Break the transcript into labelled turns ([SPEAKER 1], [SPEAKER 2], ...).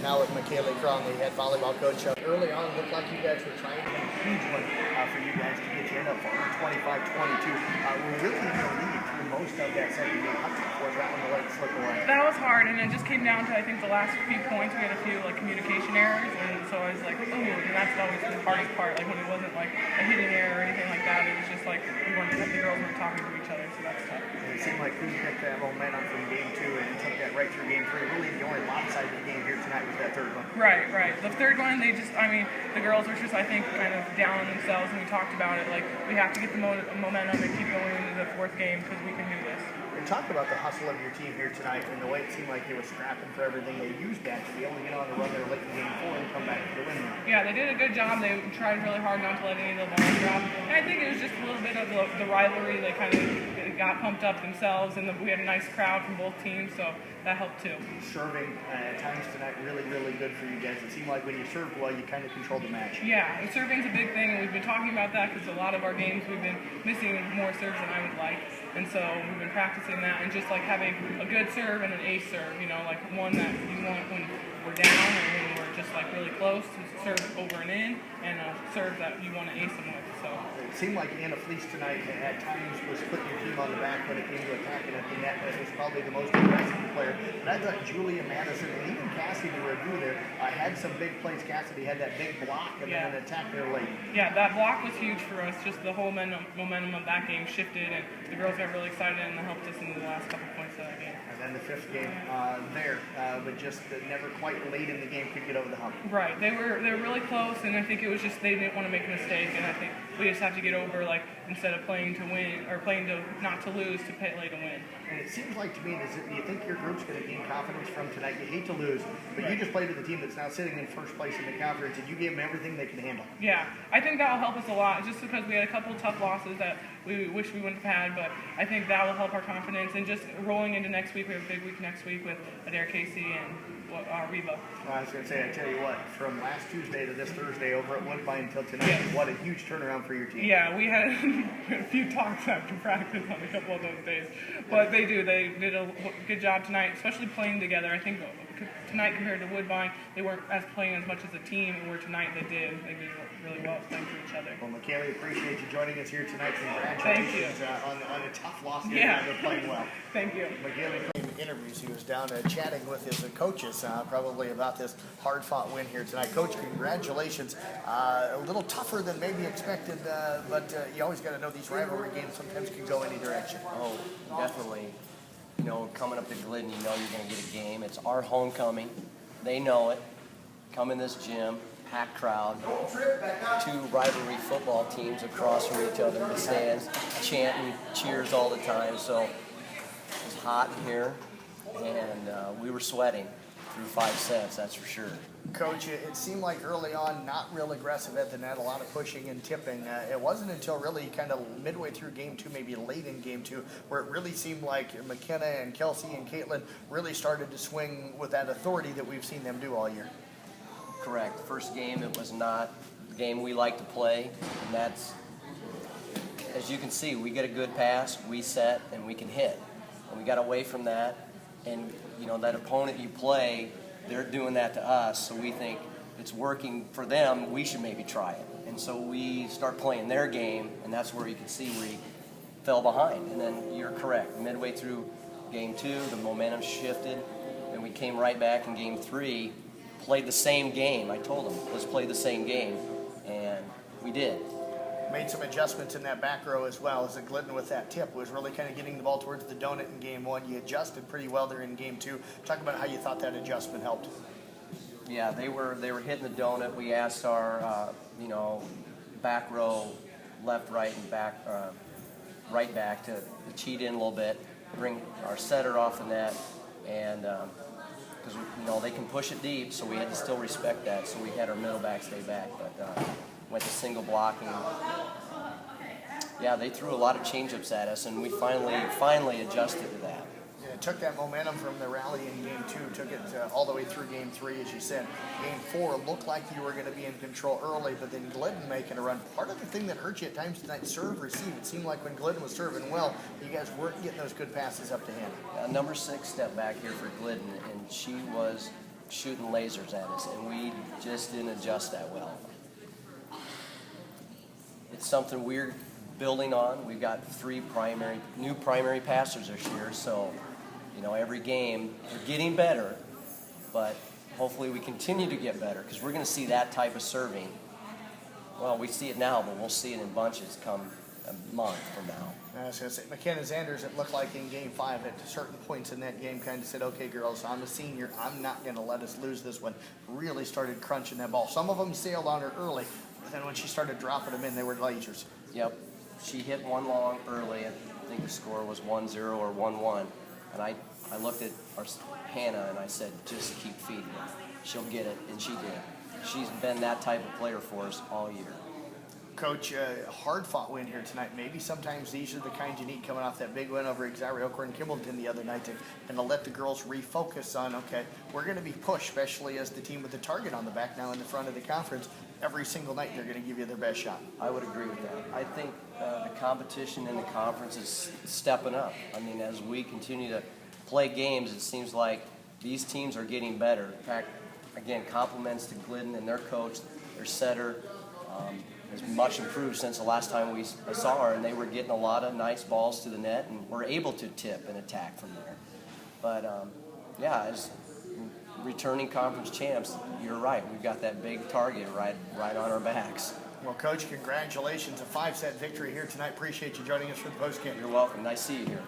[SPEAKER 1] Now with McKaylie, Croghan, the head volleyball coach. Early on, it looked like you guys were trying to make a huge one for you guys to get you in up 25-22. We're really in the lead through most of that second game. How tough was that one to let it slip away?
[SPEAKER 2] That was hard, and it just came down to, I think, the last few points. We had a few communication errors, and so I was like, ooh, and that's always the hardest part. Like when it wasn't like a hitting error or anything like that, it was just like the girls weren't talking to each other, so that's tough.
[SPEAKER 1] And it seemed like we picked that momentum from game 2 and took that right through game 3. Really, the only lopsided game here tonight was that third one.
[SPEAKER 2] Right. The third one, the girls were just, I think, kind of down on themselves, and we talked about it. Like, we have to get the momentum and keep going into the fourth game because we can do this.
[SPEAKER 1] We talked about the hustle of your team here tonight and the way it seemed like they were scrapping for everything. They used that to be able to get on a run there late in game 4 and come back to the win.
[SPEAKER 2] Yeah, they did a good job. They tried really hard not to let any of the balls drop. And I think it was just a little bit of the rivalry. They kind of got pumped up themselves, and we had a nice crowd from both teams, so that helped too.
[SPEAKER 1] Serving at times tonight really good for you guys. It seemed like when you served well, you kind of controlled the match.
[SPEAKER 2] Yeah, and serving's a big thing, and we've been talking about that because a lot of our games we've been missing more serves than I would like, and so we've been practicing that and just like having a good serve and an ace serve, like one that you want when we're down or when we're just like really close to serve over and in, and a serve that you want to ace them with. So
[SPEAKER 1] it seemed like Anna Fleece tonight at times was putting your team on the back when it came to attacking at the net. That was probably the most aggressive player. But I thought Julia Madison and even Cassidy were there. Had some big plays. Cassidy had that big block and then an attack there late.
[SPEAKER 2] Yeah, that block was huge for us. Just the whole momentum of that game shifted, and the girls got really excited, and that helped us in the last couple points of that game.
[SPEAKER 1] And then the fifth game but just never quite late in the game could get over the hump.
[SPEAKER 2] Right, they were really close, and I think it was just they didn't want to make a mistake, and I think we just have to get over, like, instead of playing to win or playing to not to lose, to play to win.
[SPEAKER 1] And it seems like to me, do you think your group's going to gain confidence from tonight? You hate to lose, but you just played with a team that's now sitting in first place in the conference, and you gave them everything they can handle.
[SPEAKER 2] Yeah, I think that will help us a lot, just because we had a couple of tough losses that we wish we wouldn't have had, but I think that will help our confidence. And just rolling into next week, we have a big week next week with Adair Casey and Reba.
[SPEAKER 1] Well, I was going to say, I tell you what, from last Tuesday to this Thursday over at Woodbine until tonight, what a huge turnaround for your team.
[SPEAKER 2] Yeah, we had a few talks after practice on a couple of those days. But they did a good job tonight, especially playing together. I think tonight compared to Woodbine, they weren't playing as much as a team, where tonight they did really well playing for each other.
[SPEAKER 1] Well, McKaylie, appreciate you joining us here tonight. Congratulations on a tough loss here.
[SPEAKER 2] Yeah.
[SPEAKER 1] They're playing well.
[SPEAKER 2] Thank you.
[SPEAKER 1] McKaylie, in interviews, he was down chatting with his coaches probably about this hard-fought win here tonight. Coach, congratulations. A little tougher than maybe expected, but you always got to know these rivalry games sometimes can go any direction.
[SPEAKER 3] Oh, definitely. Coming up to Glidden, you know you're going to get a game. It's our homecoming. They know it. Come in this gym, packed crowd, two rivalry football teams across from each other in the stands, chanting cheers all the time. So it was hot in here, and we were sweating through 5 sets, that's for sure.
[SPEAKER 1] Coach, it seemed like early on not real aggressive at the net, a lot of pushing and tipping. It wasn't until really kind of midway through game 2, maybe late in game 2, where it really seemed like McKenna and Kelsey and Caitlin really started to swing with that authority that we've seen them do all year.
[SPEAKER 3] Correct. First game, it was not the game we like to play, and that's, as you can see, we get a good pass, we set, and we can hit. And we got away from that, and that opponent you play, they're doing that to us, so we think it's working for them, we should maybe try it. And so we start playing their game, and that's where you can see we fell behind. And then you're correct, midway through game 2, the momentum shifted, and we came right back in game 3, played the same game. I told them, let's play the same game, and we did.
[SPEAKER 1] Made some adjustments in that back row as well, as Glidden with that tip was really kind of getting the ball towards the donut in game 1. You adjusted pretty well there in game 2. Talk about how you thought that adjustment helped.
[SPEAKER 3] Yeah, they were hitting the donut. We asked our back row, left, right, and back, right back to cheat in a little bit, bring our setter off the net, and because they can push it deep, so we had to still respect that. So we had our middle back stay back, but went to single blocking. Yeah, they threw a lot of change-ups at us, and we finally adjusted to that.
[SPEAKER 1] Yeah, it took that momentum from the rally in game 2, took it all the way through game 3, as you said. Game 4 looked like you were going to be in control early, but then Glidden making a run. Part of the thing that hurt you at times tonight, serve, receive. It seemed like when Glidden was serving well, you guys weren't getting those good passes up to him.
[SPEAKER 3] Number 6 stepped back here for Glidden, and she was shooting lasers at us, and we just didn't adjust that well. It's something we're building on. We've got 3 new primary passers this year, so every game we're getting better, but hopefully we continue to get better because we're going to see that type of serving. Well, we see it now, but we'll see it in bunches come a month from now.
[SPEAKER 1] I was going to say, McKenna Zanders, it looked like in Game 5 at certain points in that game kind of said, okay, girls, I'm a senior. I'm not going to let us lose this one. Really started crunching that ball. Some of them sailed on her early, but then when she started dropping them in, they were lasers.
[SPEAKER 3] Yep. She hit one long early. I think the score was 1-0 or 1-1. And I looked at Hannah and I said, just keep feeding her. She'll get it, and she did. She's been that type of player for us all year.
[SPEAKER 1] Coach, hard-fought win here tonight. Maybe sometimes these are the kinds you need coming off that big win over Xavier Elkhorn Kimballton the other night, and to let the girls refocus on, okay, we're going to be pushed, especially as the team with the target on the back now in the front of the conference. Every single night they're going to give you their best shot.
[SPEAKER 3] I would agree with that. I think the competition in the conference is stepping up. I mean, as we continue to play games, it seems like these teams are getting better. In fact, again, compliments to Glidden and their coach, their setter. Has much improved since the last time I saw her, and they were getting a lot of nice balls to the net and were able to tip and attack from there. But, as returning conference champs, you're right. We've got that big target right on our backs.
[SPEAKER 1] Well, Coach, congratulations. A 5-set victory here tonight. Appreciate you joining us for the postgame.
[SPEAKER 3] You're welcome. Nice to see you here.